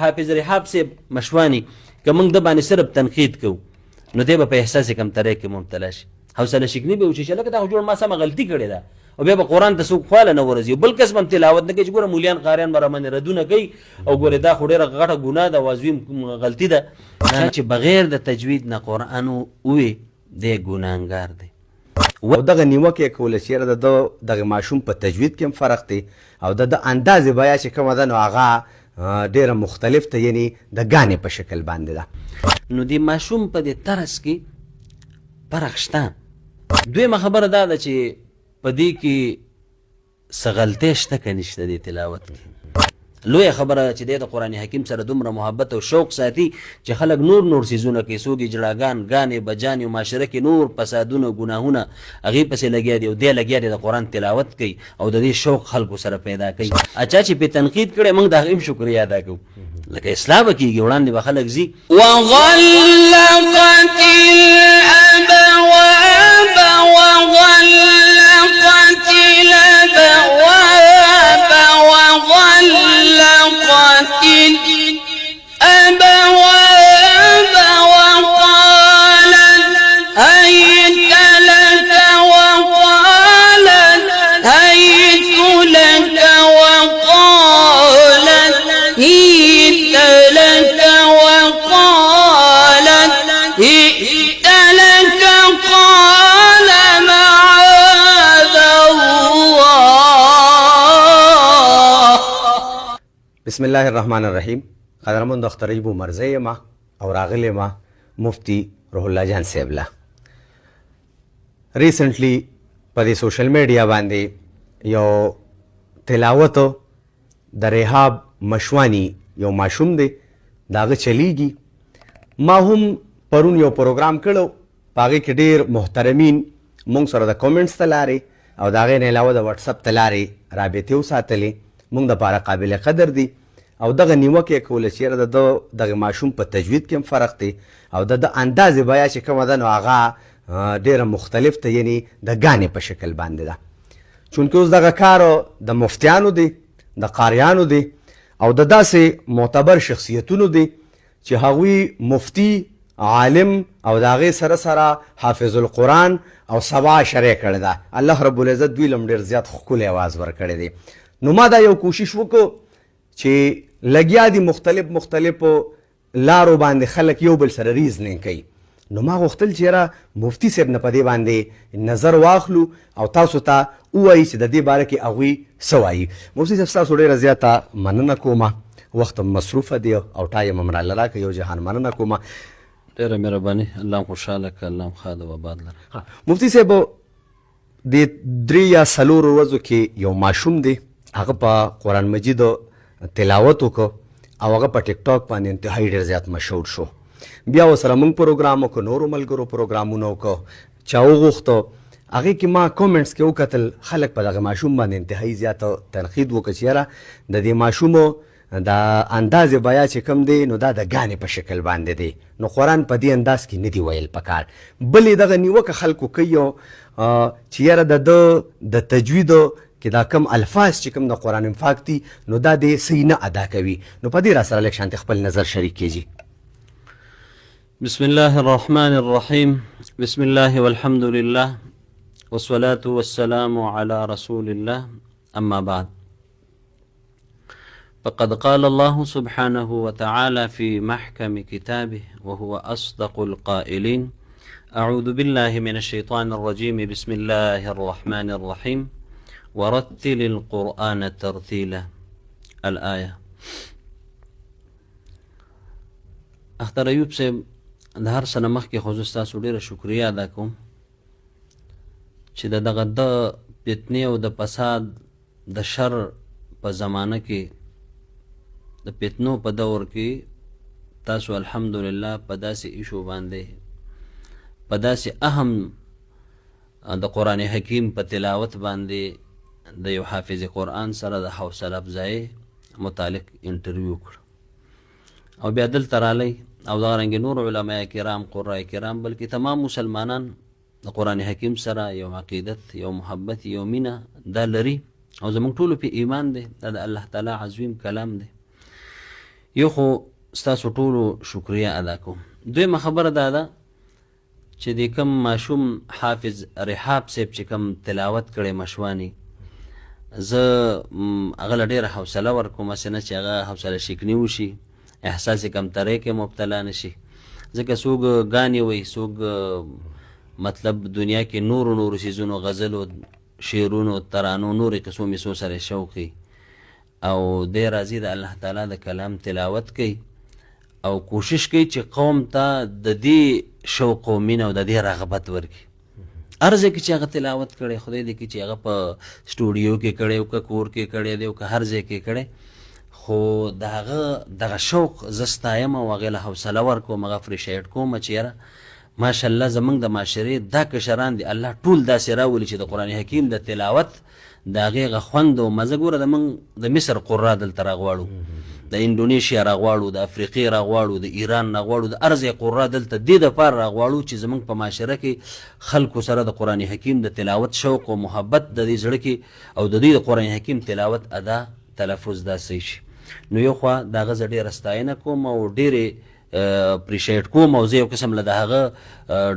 حافظ رحاب صاحب مشوانی که موږ د باندې صرف تنقید کوو نو دی به په احساس کمترۍ کې مبتلا شي. حوصله شکني به وشي چې لکه دا خو جوړ ما سمه غلطي کړې ده او بیا به قرآن ته څوک خواله نه ورځي او بل قسم هم تلاوت نه کوي چې ګوره مولیان قاریان به رامنې ردونه کوي او ګورې دا خو ډېره غټه ګناه ده او عظیم غلطي ده. چا چې بغیر د تجوید نه قرآن ووي دی ګناهګار دی. او دغه نیوکه یې کوله چې یاره د دغه ماشوم په تجوید کې هم فرق دی او د اندازې بیه چې کومه ده نو هغه ډیره مختلف ته یعنی د ګانې په شکل باندې ده. نو د ماشوم په دې طرز کې فرق شته. دویمه خبره دا ده چې په دې کې څه غلطۍ شته که نشته دې تلاوت کې. لویه خبره چې دی د قرآن حکیم سره دومره محبت او شوق ساتي چې خلک نور څیزونه کوي، څوک یې جړاګان ګانې بجانې او معاشره کې نور فسادونه ګناهونه هغې پسې لګیا دي او دی لګیا دی د قرآن تلاوت کوي او د دې شوق خلکو سره پیدا کوي. اچا چې پې تنقید کړی موږ د هغې هم شکریه ادا کوو لکه اصلاح به کېږي وړاندې به خلک ځي. وغلقت الأبواب وغلقت الأبواب وغلقت الأبواب وقالت هيت لك وقالت هيت لك وقالت هيت لك وقالت هيت لك قال معاذ الله. بسم الله الرحمن الرحیم. قدرمن دختر ایبو مرزی ما او راغلی ما مفتی روح الله جان صاحب له ریسنټلی په دې سوشل میډیا باندې یو تلاوت د رحاب مشوانی یو ماشوم دی د هغه چلیږي. ما هم پرون یو پروګرام کړو په هغې کې ډېر محترمین مونږ سره د کومنټس ته لارې او د هغې نه علاوه د وټسپ ته لارې رابطې وساتلې مونږ دپاره قابل قدر دي. او دغه نیوکه یې کوله چې یاره د دغه ماشوم په تجوید کې هم فرق دی او د اندازې بیه چې کومه ده نو هغه ډېره مختلف ته یعنی د ګانې په شکل باندې ده. چونکې اوس دغه کار د مفتیانو دی، د قاریانو دی او د داسې معتبر شخصیتونو دی چې هغوی مفتی عالم او د هغې سره سره حافظ القرآن او 7 شرع کړې ده. الله رب العزت دوی له ډېر زیات ښکلی اواز ورکړی دی. نو ما دا یو کوشش وکړو چې لګیا دي مختلفو لارو باندې خلک یو بل سره ریزنینګ کوي. نو ما غوښتل چې یاره مفتی صاحب نه په دې باندې نظر واخلو او تاسو ته ووایي چې د دې باره کې هغوی څه وایي. مفتی صاحب ستاسو ډېره زیاته مننه کومه، وخت مصروفه دی او ټایم هم راله راکړه. یو جهان مننه کومه. ډېره مهرباني. الله هم خوشحاله کړه، الله هم ښاد او آباد لره. مفتی صاحب د 3 یا 4 ورځو کې یو ماشوم دی هغه په قرآن مجید تلاوت وکړو او هغه په ټیک ټاک باندې انتهایي ډېر زیات مشهور شو. بیا ورسره موږ پروګرام وکړو، نورو ملګرو پروګرامونه وکړو، چا وغوښتو هغې کې ما کومنټس کې وکتل خلک په دغه ماشوم باندې انتهایي زیاته تنقید وکړه چې یاره د دې ماشومو د اندازې بیه چې کوم دی نو دا د ګانې په شکل باندې دی نو قرآن په دې انداز کې نه دی ویل پکار. بلې دغه نیوکه خلکو کوي چې یاره د تجویدو کې دا کم الفاظ چې کوم د قرآن پاک دي نو دا دی صحیح نه ادا کوي. نو په دې را سره لږ شانتې خپل نظر شریک کیږي. بسم الله الرحمن الرحيم. بسم الله والحمد لله والصلاة والسلام على رسول الله. أما بعد فقد قال الله سبحانه وتعالى في محكم كتابه وهو أصدق القائلين. أعوذ بالله من الشيطان الرجيم. بسم الله الرحمن الرحيم. ورتل القرآن ترتيلا. الآية. اختر ایوب صاحب د هر څه نه مخکې خو زه ستاسو ډېره شکریه ادا کوم چې دغه د فتنې او د فساد د شر په زمانه کې د فتنو په دور کې تاسو الحمدلله په داسې ایشو باندې په داسې اهم د قرآن حکیم په تلاوت باندې د یو حافظ قرآن سره د حوصله افزایۍ متعلق انټرویو کړ او بیا دلته رالی او دغرنګې نور علماء کرام قرای کرام بلکې تمام مسلمانان د قرآن حکیم سره یو عقیدت یو محبت یو مینه دا لري او زمونږ ټولو په ایمان دی دا د الله تعالی عظیم کلام دی. یو خو ستاسو ټولو شکریه ادا کوم. دویمه خبره دا ده چې د کم ماشوم حافظ رحاب صاحب چې کم تلاوت کړی مشوانی، زه هغه له ډېره حوصله ورکوم، هسې نه چې هغه حوصله شکني وشي، احساس کمترۍ کې مبتلا نه شي. ځکه څوک ګانې وایي، څوک مطلب دنیا کې نورو څیزونو، غزلو، شعرونو، ترانو، نورې قصو میسو سره شوقي، او دی راځي د الله تعالی د کلام تلاوت کوي او کوشش کوي چې قوم ته د دې شوق او مینه او د دې رغبت ورکړي. هر ځای کې چې هغه تلاوت کړی، خدای دې کړي چې هغه په سټوډیو کې کړی او که کور کې کړی دی او که هر ځای کې کړی، خو د هغه دغه شوق زه ستایم او هغې له حوصله ورکوم، هغه اپریشیټ کوم چې یاره ماشاءالله زمونږ د معاشرې دا کشران دي الله ټول داسې راولي چې د قرآن حکیم د تلاوت د هغې هغه خوند او مزه. ګوره د مصر قرا دلته راغواړو، د اندونیشیا راغواړو، د افریقې راغواړو، د ایران راغواړو، د هر ځای قرا دلته دې دپاره راغواړو چې زمونږ په معاشره کې خلکو سره د قرآن حکیم د تلاوت شوق او محبت د دې زړه کې او د دوی د قرآن حکیم تلاوت ادا تلفظ دا صحیح شي. نو یو خوا د هغه زه ډېره ستاینه کوم او ډېرې اپریشیټ کوم او زه یو قسم له د هغه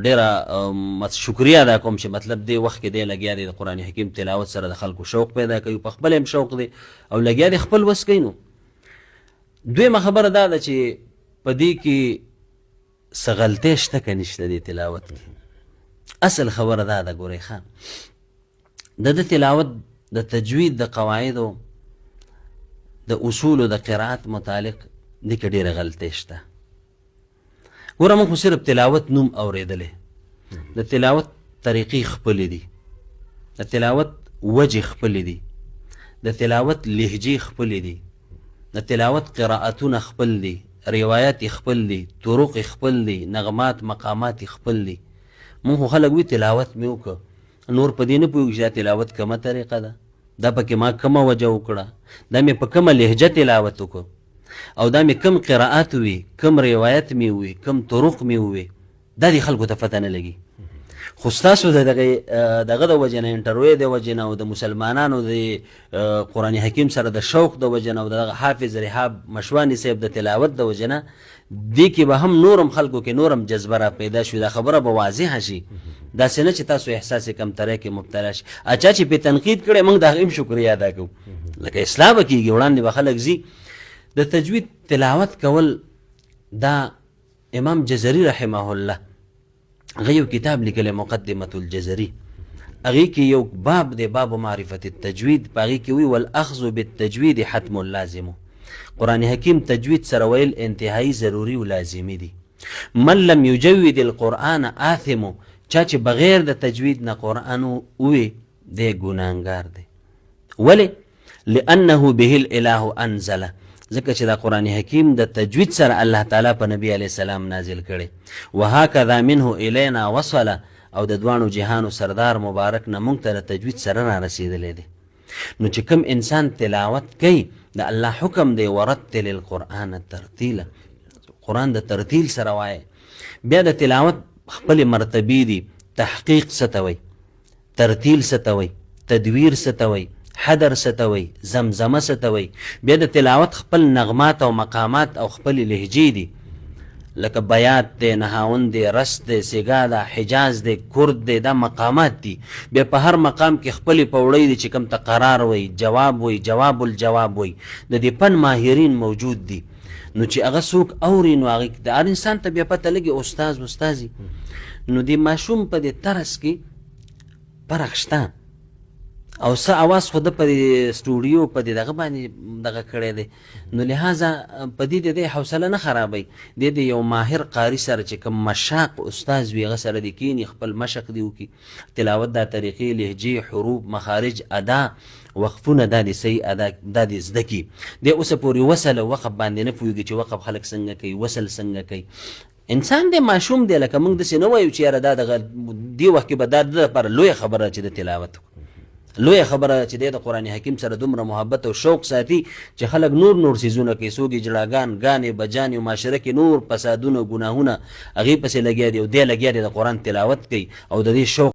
ډېره شکریه ادا کوم چې مطلب دې وخت کې دی لګیا دی د قرآن حکیم تلاوت سره د خلکو شوق پیدا کوي، په خپل هم شوق دی او لګیا دی خپل وس کوي. نو دویمه خبره دا ده چې په دې کې څه غلطۍ شته که نشته دې تلاوت کې. اصل خبره دا ده ګورئ ښه، د تلاوت د تجوید د قواعدو د اصولو د قرائت متعلق دې کې ډېره غلطۍ شته. ګوره موږ خو صرف تلاوت نوم اورېدلی، د تلاوت طریقې خپلې دي، د تلاوت وجې خپلې دي، د تلاوت لهجې خپلې دي، د تلاوت قرائتونه خپل دي، روایات خپل دي، طرق خپل دي، نغمات مقامات خپل دي. موږ خو خلک وي تلاوت مې وکړه، نور په دې نه پوهېږي چې دا تلاوت کومه طریقه ده، دا پکې ما کومه وجه وکړه، دا مې په کومه لهجه تلاوت وکړه، او دا مې کم قرائت وي، کم روایت مې وي، کم طرق مې وي، دا دې خلکو ته پته نه لګي. خو ستاسو د دغه د وجې نه، انټرویو د وجې نه او د مسلمانانو د قرآن حکیم سره د شوق د وجې نه او دغه حافظ رحاب مشوانی صاحب د تلاوت د وجې نه، دې کې به هم نورم خلکو کې نورم جذبه را پیدا شي، دا خبره به واضحه شي. داسې نه چې تاسو احساس کمترۍ کې مبتلا شي. اچا چې پې تنقید کړی موږ د هغې هم شکریه ادا کوو، لکه اصلاح به کېږي، وړاندې به خلک ځي. د تجوید تلاوت کول دا امام جزري رحمه الله هغه یو کتاب لیکلی مقدمة الجزري، هغې کې یو باب دی، باب معرفت التجوید، په هغې کې وی والاخذ بالتجوید حتم لازم، قرآن حکیم تجوید سره ویل انتهایی ضروري و لازمي دي. من لم یجود القرآن آثم، چا چې بغیر د تجوید نه قرآن ووی دی ګناهګار دی. ولې؟ لأنه به الاله انزله، ځکه چې دا قرآن حکیم د تجوید سره الله تعالی په نبی علیه السلام نازل کړی. وهکذا منه الینا وصله، او د دوانو جهانو سردار مبارک نه موږ ته د تجوید سره را رسېدلی دی. نو چې کوم انسان تلاوت کوي د الله حکم دی ورتل القرآن ترتیلا، قرآن د ترتیل سره وایي. بیا د تلاوت خپل مرتبې دي، تحقیق څه ته وایي، ترتیل څه ته وایي، تدویر څه ته وایي، حدر څه ته وایي، زمزمه څه ته وایي. بیا د تلاوت خپل نغمات او مقامات او خپل لهجې دي، لکه بیات دی، نهاون دی، رس دی، سیګا ده، حجاز دی، کرد دی، دا مقامات دي. بیا په هر مقام کې خپلې پوړۍ دي چې کوم ته قرار وایي، جواب وایي، جواب الجواب وایي. د دې فن ماهرین موجود دي. نو چې هغه څوک اوري نو هغې د هر انسان ته بیا پته لګي استاز استازي. نو د ماشوم په دې طرز کې فرق شته، او څه اواز خو ده په دې سټوډیو په دې دغه باندې دغه کړی دی. نو لهذا په دې د دې حوصله نه خرابوي، دې د یو ماهر قاري سره چې کوم مشاق استاز وي هغه سره دې کښېني، خپل مشق دې وکړي، تلاوت دا طریقې، لهجې، حروف، مخارج، ادا، وقفونه دا دې صحیح ادا، دا دې زده کړي. دې اوسه پورې وصل او وقف باندې نه پوهېږي چې وقف خلک څنګه کوي، وصل څنګه کوي. انسان دی، ماشوم دی، لکه موږ داسې نه وایو چې یاره دا دغه دې وخت کې به دا د لپاره لویه خبره چې د تلاوت لویه خبره چې د قرآن حکیم سره دومره محبت او شوق ساتي چې خلک نور څیزونه کوي، څوک یې جړاګان، ګانې، بجانې او معاشره کې نور فسادونه، ګناهونه هغې پسې لګیا دي، او دی لګیا دی د قرآن تلاوت کوي او د دې شوق